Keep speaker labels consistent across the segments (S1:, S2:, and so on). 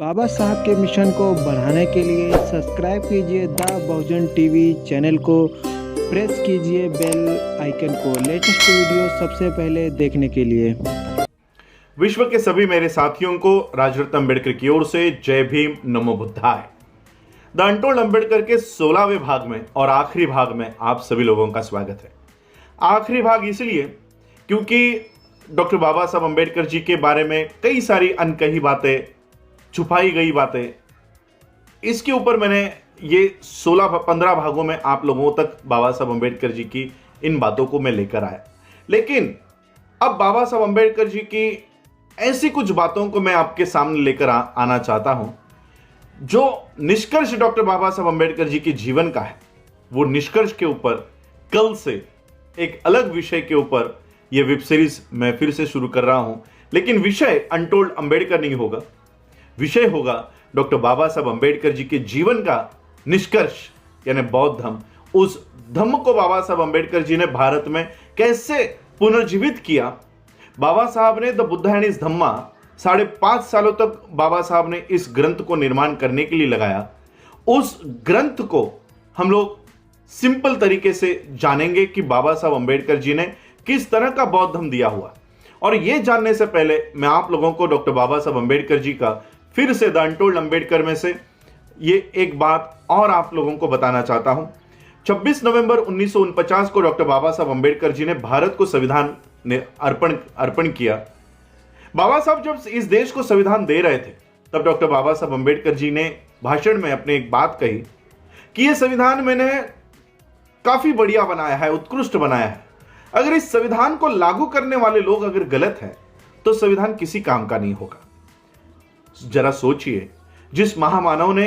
S1: बाबा साहब के मिशन को बढ़ाने के लिए सब्सक्राइब कीजिए द बहुजन टीवी चैनल को, प्रेस कीजिए बेल आइकन को लेटेस्ट वीडियो सबसे पहले देखने के लिए।
S2: विश्व के सभी मेरे साथियों को राजरत्न अंबेडकर की ओर से जय भीम, नमो बुद्धाय। द अनटोल्ड अंबेडकर के 16वें भाग में और आखिरी भाग में आप सभी लोगों का स्वागत है। आखिरी भाग इसलिए क्योंकि डॉक्टर बाबा साहब अंबेडकर जी के बारे में कई सारी अनकही बातें, छुपाई गई बातें, इसके ऊपर मैंने ये 16-15 भागों में आप लोगों तक बाबा साहब अंबेडकर जी की इन बातों को मैं लेकर आया। लेकिन अब बाबा साहब अंबेडकर जी की ऐसी कुछ बातों को मैं आपके सामने लेकर आना चाहता हूं जो निष्कर्ष डॉक्टर बाबा साहब अंबेडकर जी के जीवन का है। वो निष्कर्ष के ऊपर कल से एक अलग विषय के ऊपर यह वेब सीरीज मैं फिर से शुरू कर रहा हूं। लेकिन विषय अनटोल्ड अंबेडकर नहीं होगा, विषय होगा डॉक्टर बाबा साहब अंबेडकर जी के जीवन का निष्कर्ष, यानी बौद्ध धम्म। उस धम्म को बाबा साहब अंबेडकर जी ने भारत में कैसे पुनर्जीवित किया। बाबा साहब ने द बुद्धा एंड हिज धम्मा 5.5 सालों तक बाबा साहब ने इस ग्रंथ को निर्माण करने के लिए लगाया। उस ग्रंथ को हम लोग सिंपल तरीके से जानेंगे कि बाबा साहब अंबेडकर जी ने किस तरह का बौद्ध धम्म दिया हुआ। और यह जानने से पहले मैं आप लोगों को डॉक्टर बाबा साहब अंबेडकर जी का फिर से द अनटोल्ड अंबेडकर में से ये एक बात और आप लोगों को बताना चाहता हूं। 26 नवंबर 1949 को डॉक्टर बाबा साहब अंबेडकर जी ने भारत को संविधान ने अर्पण किया। बाबा साहब जब इस देश को संविधान दे रहे थे तब डॉक्टर बाबा साहब अंबेडकर जी ने भाषण में अपने एक बात कही कि यह संविधान मैंने काफी बढ़िया बनाया है, उत्कृष्ट बनाया है। अगर इस संविधान को लागू करने वाले लोग अगर गलत है तो संविधान किसी काम का नहीं होगा। जरा सोचिए, जिस महामानव ने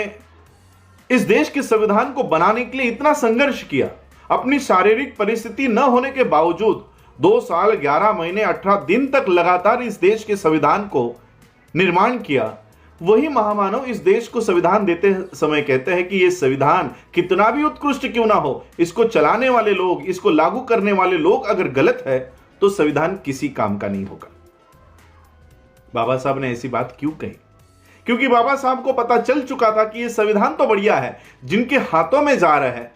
S2: इस देश के संविधान को बनाने के लिए इतना संघर्ष किया, अपनी शारीरिक परिस्थिति न होने के बावजूद 2 साल 11 महीने 18 दिन तक लगातार इस देश के संविधान को निर्माण किया, वही महामानव इस देश को संविधान देते समय कहते हैं कि यह संविधान कितना भी उत्कृष्ट क्यों ना हो, इसको चलाने वाले लोग, इसको लागू करने वाले लोग अगर गलत है तो संविधान किसी काम का नहीं होगा। बाबा साहब ने ऐसी बात क्यों कही? क्योंकि बाबा साहब को पता चल चुका था कि यह संविधान तो बढ़िया है, जिनके हाथों में जा रहा है,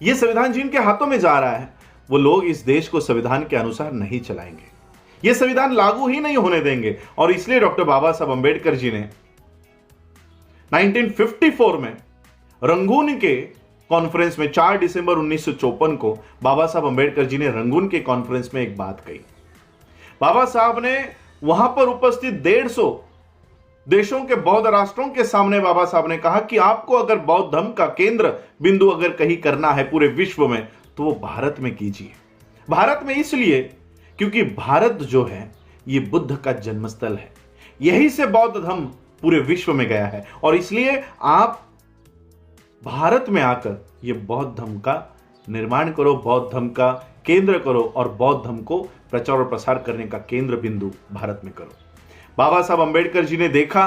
S2: यह संविधान जिनके हाथों में जा रहा है, वो लोग इस देश को संविधान के अनुसार नहीं चलाएंगे, यह संविधान लागू ही नहीं होने देंगे। और इसलिए डॉक्टर बाबा साहब अंबेडकर जी ने 1954 में रंगून के कॉन्फ्रेंस में 4 दिसंबर 1954 को बाबा साहब अंबेडकर जी ने रंगून के कॉन्फ्रेंस में एक बात कही। बाबा साहब ने वहां पर उपस्थित 150 देशों के बौद्ध राष्ट्रों के सामने बाबा साहब ने कहा कि आपको अगर बौद्ध धर्म का केंद्र बिंदु अगर कहीं करना है पूरे विश्व में तो वो भारत में कीजिए। भारत में इसलिए क्योंकि भारत जो है ये बुद्ध का जन्मस्थल है, यहीं से बौद्ध धर्म पूरे विश्व में गया है। और इसलिए आप भारत में आकर ये बौद्ध धर्म का निर्माण करो, बौद्ध धर्म का केंद्र करो और बौद्ध धर्म को प्रचार और प्रसार करने का केंद्र बिंदु भारत में करो। बाबा साहब अंबेडकर जी ने देखा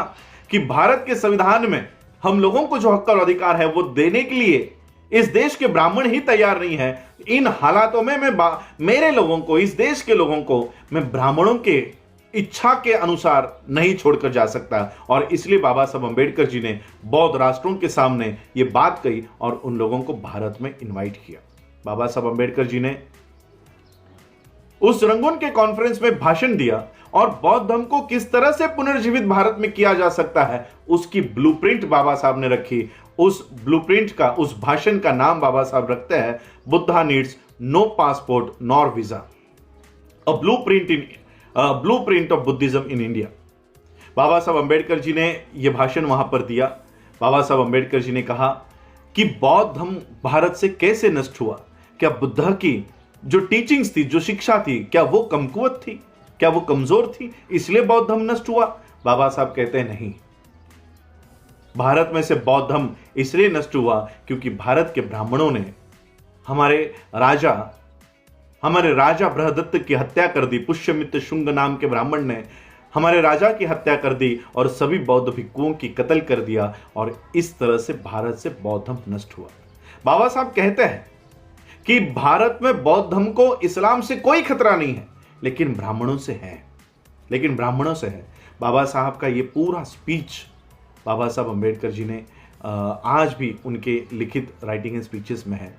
S2: कि भारत के संविधान में हम लोगों को जो हक और अधिकार है वो देने के लिए इस देश के ब्राह्मण ही तैयार नहीं है। इन हालातों में मेरे लोगों को, इस देश के लोगों को मैं ब्राह्मणों के इच्छा के अनुसार नहीं छोड़कर जा सकता। और इसलिए बाबा साहब अंबेडकर जी ने बौद्ध राष्ट्रों के सामने ये बात कही और उन लोगों को भारत में इनवाइट किया। बाबा साहब अंबेडकर जी ने उस रंगून के कॉन्फ्रेंस में भाषण दिया और बौद्ध धर्म को किस तरह से पुनर्जीवित भारत में किया जा सकता है उसकी ब्लूप्रिंट बाबा साहब ने रखी। उस ब्लूप्रिंट का, उस भाषण का नाम बाबा साहब रखते हैं Buddha needs no passport nor visa, a blueprint of Buddhism in India. Baba Saheb Ambedkar जी ने यह भाषण वहां पर दिया। बाबा साहब अंबेडकर जी ने कहा कि बौद्ध धर्म भारत से कैसे नष्ट हुआ, क्या बुद्धा की जो टीचिंग्स थी, जो शिक्षा थी, क्या वो कमकुवत थी, क्या वो कमजोर थी, इसलिए बौद्ध धर्म नष्ट हुआ? बाबा साहब कहते हैं नहीं, भारत में से बौद्ध धर्म इसलिए नष्ट हुआ क्योंकि भारत के ब्राह्मणों ने हमारे राजा बृहदत्त की हत्या कर दी। पुष्यमित्र शुंग नाम के ब्राह्मण ने हमारे राजा की हत्या कर दी और सभी बौद्ध भिक्षुओं की कत्ल कर दिया और इस तरह से भारत से बौद्ध धर्म नष्ट हुआ। बाबा साहब कहते हैं कि भारत में बौद्ध धर्म को इस्लाम से कोई खतरा नहीं है, लेकिन ब्राह्मणों से है। बाबा साहब का ये पूरा स्पीच बाबा साहब अम्बेडकर जी ने आज भी उनके लिखित राइटिंग एंड स्पीचेस में है।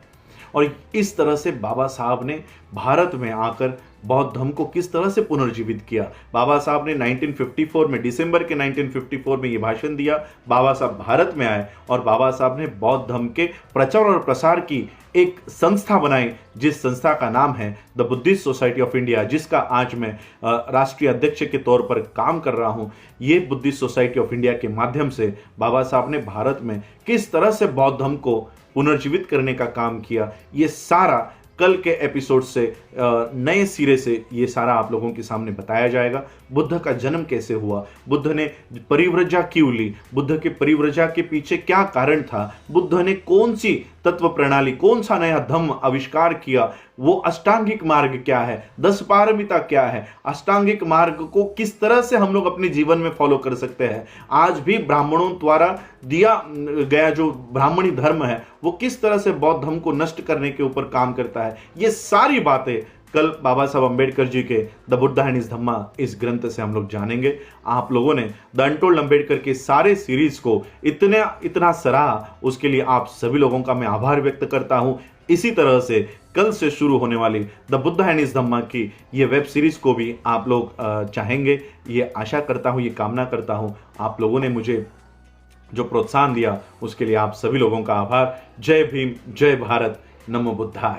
S2: और इस तरह से बाबा साहब ने भारत में आकर बौद्ध धर्म को किस तरह से पुनर्जीवित किया। बाबा साहब ने 1954 में, दिसंबर के 1954 में ये भाषण दिया। बाबा साहब भारत में आए और बाबा साहब ने बौद्ध धर्म के प्रचार और प्रसार की एक संस्था बनाई, जिस संस्था का नाम है the Buddhist society of India, जिसका आज मैं राष्ट्रीय अध्यक्ष के तौर पर काम कर रहा हूं। ये बुद्धिस्ट सोसाइटी ऑफ इंडिया के माध्यम से बाबा साहब ने भारत में किस तरह से बौद्ध धर्म को पुनर्जीवित करने का काम किया, ये सारा कल के एपिसोड से नए सिरे से ये सारा आप लोगों के सामने बताया जाएगा। बुद्ध का जन्म कैसे हुआ, बुद्ध ने परिव्रजा क्यों ली, बुद्ध के परिव्रजा के पीछे क्या कारण था, बुद्ध ने कौन सी तत्व प्रणाली, कौन सा नया धम्म आविष्कार किया, वो अष्टांगिक मार्ग क्या है, 10 पारमिता क्या है, अष्टांगिक मार्ग को किस तरह से हम लोग अपने जीवन में फॉलो कर सकते हैं। आज भी ब्राह्मणों द्वारा दिया गया जो ब्राह्मणी धर्म है वो किस तरह से बौद्ध धर्म को नष्ट करने के ऊपर काम करता है। ये सारी बातें कल बाबा साहब अम्बेडकर जी के द बुद्धा एंड हिज धम्मा इस ग्रंथ से हम लोग जानेंगे। आप लोगों ने द अनटोल्ड अम्बेडकर के सारे सीरीज को इतना सराहा, उसके लिए आप सभी लोगों का मैं आभार व्यक्त करता हूं। इसी तरह से कल से शुरू होने वाली द बुद्धा एंड हिज धम्मा की ये वेब सीरीज को भी आप लोग चाहेंगे, ये आशा करता हूं, ये कामना करता हूं। आप लोगों ने मुझे जो प्रोत्साहन दिया उसके लिए आप सभी लोगों का आभार। जय भीम, जय भारत, नमो बुद्धाय।